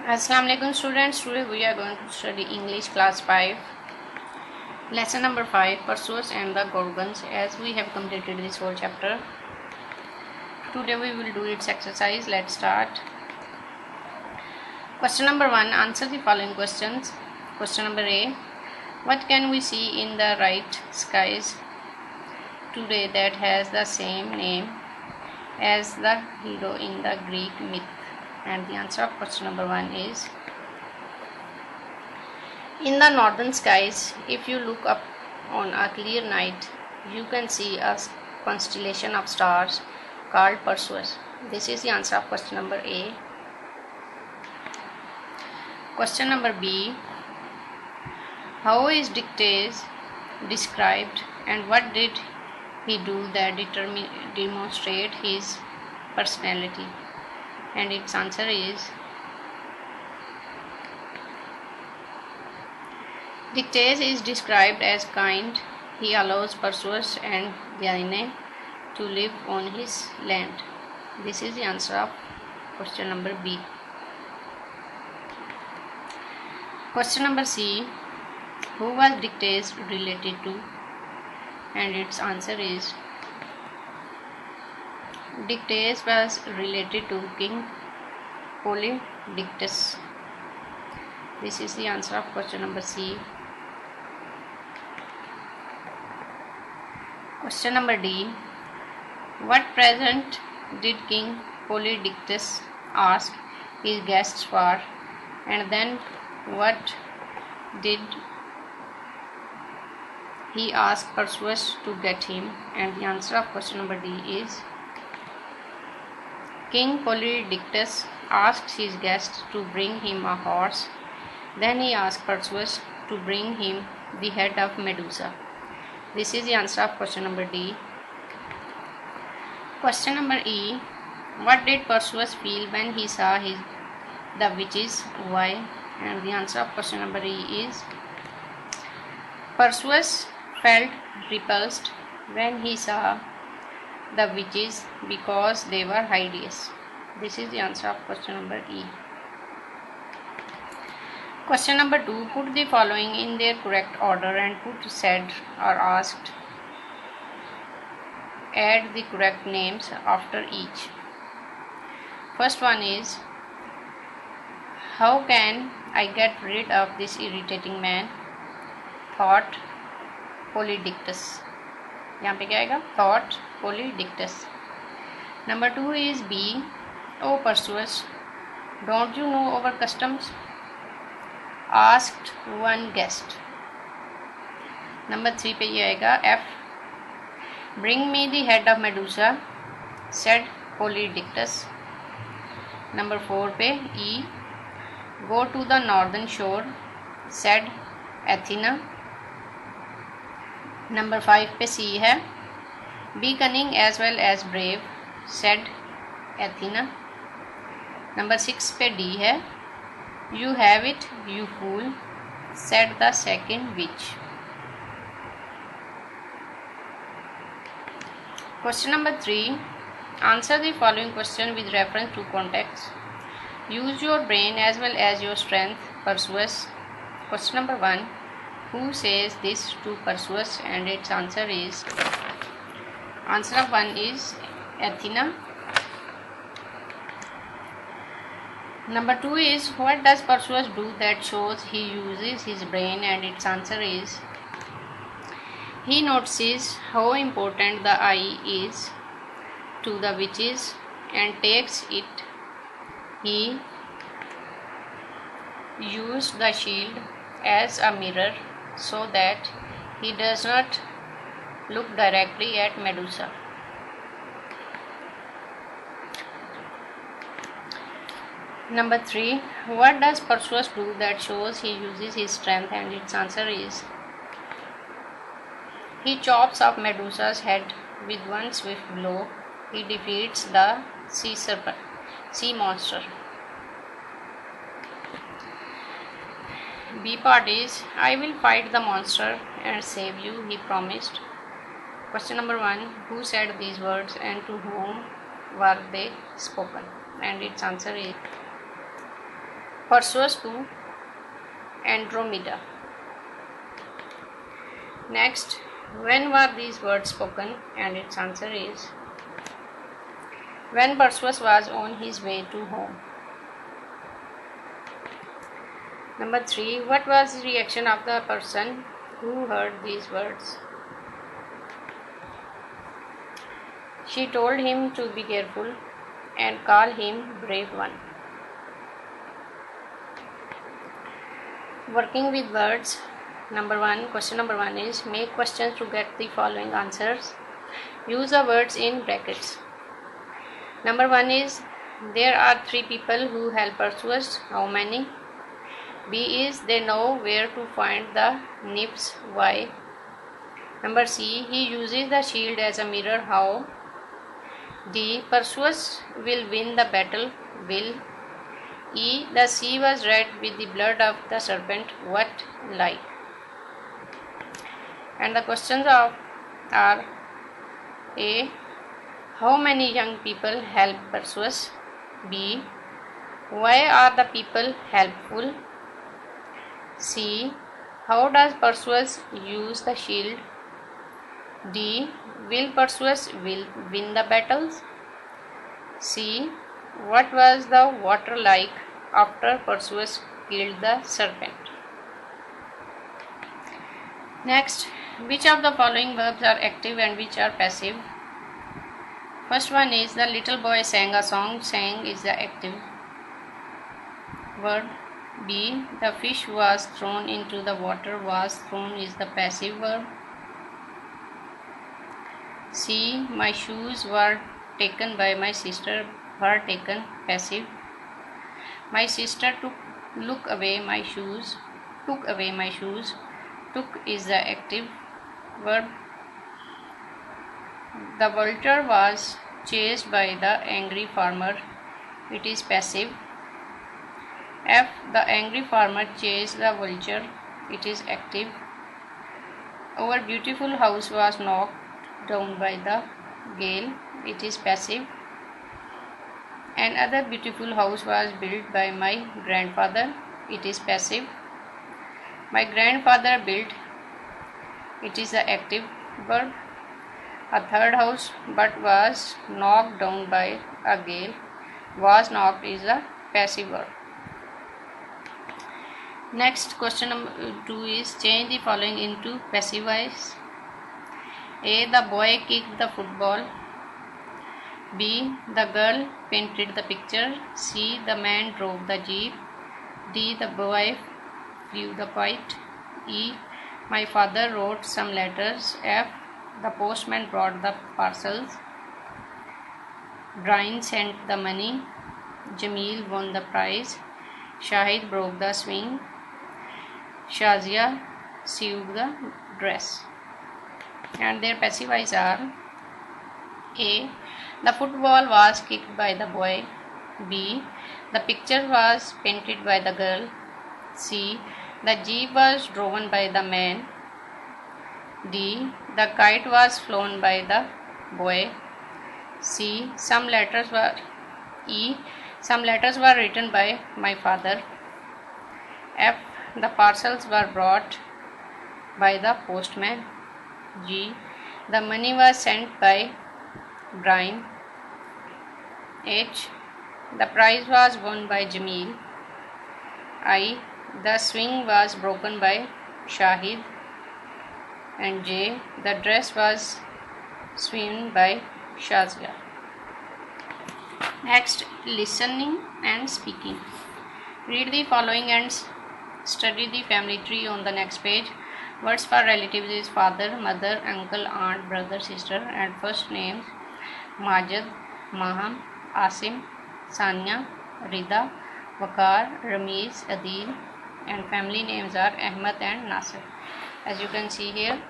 Assalamu alaikum students. Today we are going to study English class 5. Lesson number 5, Perseus and the Gorgons. As we have completed this whole chapter, today we will do its exercise. Let's start. Question number 1, answer the following questions. Question number A, what can we see in the right skies today that has the same name as the hero in the Greek myth? And the answer of question number 1 is, in the northern skies, if you look up on a clear night, you can see a constellation of stars called Perseus. This is the answer of question number A. Question number B, how is Dictys described and what did he do that demonstrate his personality? And its answer is, Dictys is described as kind. He allows Perseus and Dione to live on his land. This is the answer of question number B. Question number C, who was Dictys related to? And its answer is, Dictys was related to King Polydectes. This is the answer of question number C. Question number D, what present did King Polydectes ask his guests for, and then what did he ask Perseus to get him? And the answer of question number D is, King Polydectes asked his guests to bring him a horse. Then he asked Perseus to bring him the head of Medusa. This is the answer of question number D. Question number E, what did Perseus feel when he saw the witches? Why? And the answer of question number E is, Perseus felt repulsed when he saw the witches because they were hideous. This is the answer of question number E. Question number 2, put the following in their correct order and put said or asked. Add the correct names after each. First one is, how can I get rid of this irritating man? Thought Polydectes. यहाँ पे क्या आएगा? Thought Polydectes. Number 2 is B. Oh Perseus, don't you know our customs? Asked one guest. Number 3 पे ये आएगा F. Bring me the head of Medusa, said Polydectes. Number 4 पे E. Go to the northern shore, said Athena. Number 5 पे C है. Be cunning as well as brave, said Athena. Number 6 पे D है. You have it, you fool, said the second witch. Question number 3. Answer the following question with reference to context. Use your brain as well as your strength, Perseus. Question number 1. Who says this to Perseus? And its answer is, answer of 1 is Athena. Number 2 is, what does Perseus do that shows he uses his brain? And its answer is, he notices how important the eye is to the witches and takes it. He used the shield as a mirror so that he does not look directly at Medusa. Number 3, what does Perseus do that shows he uses his strength? And its answer is, he chops off Medusa's head with one swift blow. He defeats the sea serpent, sea monster. B part is, I will fight the monster and save you, he promised. Question number 1, who said these words and to whom were they spoken? And its answer is, Perseus to Andromeda. Next, when were these words spoken? And its answer is when Perseus was on his way to home. Number 3, what was the reaction of the person who heard these words? She told him to be careful and call him brave one. Working with words. Number 1, question number 1 is make questions to get the following answers. Use the words in brackets. Number 1 is there are 3 people who help Perseus. How many? B is they know where to find the nymphs. Why? Number C, he uses the shield as a mirror. How? D, Perseus will win the battle. Will. E, the sea was red with the blood of the serpent. What? Lie. And the questions are A, how many young people help Perseus? B, why are the people helpful? C, how does Perseus use the shield? D, will Perseus win the battles? C, what was the water like after Perseus killed the serpent? Next, which of the following verbs are active and which are passive? First one is the little boy sang a song. Sang is the active verb. B, the fish was thrown into the water. Was thrown is the passive verb. C, my shoes were taken by my sister. Were taken, passive. My sister took away my shoes. Took away my shoes. Took is the active verb. The vulture was chased by the angry farmer. It is passive. F, the angry farmer chased the vulture. It is active. Our beautiful house was knocked down by the gale. It is passive. Another beautiful house was built by my grandfather. It is passive. My grandfather built. It is the active verb. A third house but was knocked down by a gale. Was knocked is the passive verb. Next, question number 2 is change the following into passive voice. A, the boy kicked the football. B, the girl painted the picture. C, the man drove the jeep. D, the boy flew the kite. E, my father wrote some letters. F, the postman brought the parcels. Brian sent the money. Jamil won the prize. Shahid broke the swing. Shazia sewed the dress. And their passive voice are A, the football was kicked by the boy. B, the picture was painted by the girl. C, the jeep was driven by the man. D, the kite was flown by the boy. C, some letters were written by my father. F, the parcels were brought by the postman. G, the money was sent by Brian. H, the prize was won by Jamil. I, the swing was broken by Shahid. And J, the dress was sewn by Shazia. Next, listening and speaking. Read the following and study the family tree on the next page. Words for relatives is father, mother, uncle, aunt, brother, sister, and first names Majid, Maham, Asim, Sanya, Rida, Wakar, Ramiz, Adil, and family names are Ahmed and Nasir. As you can see here,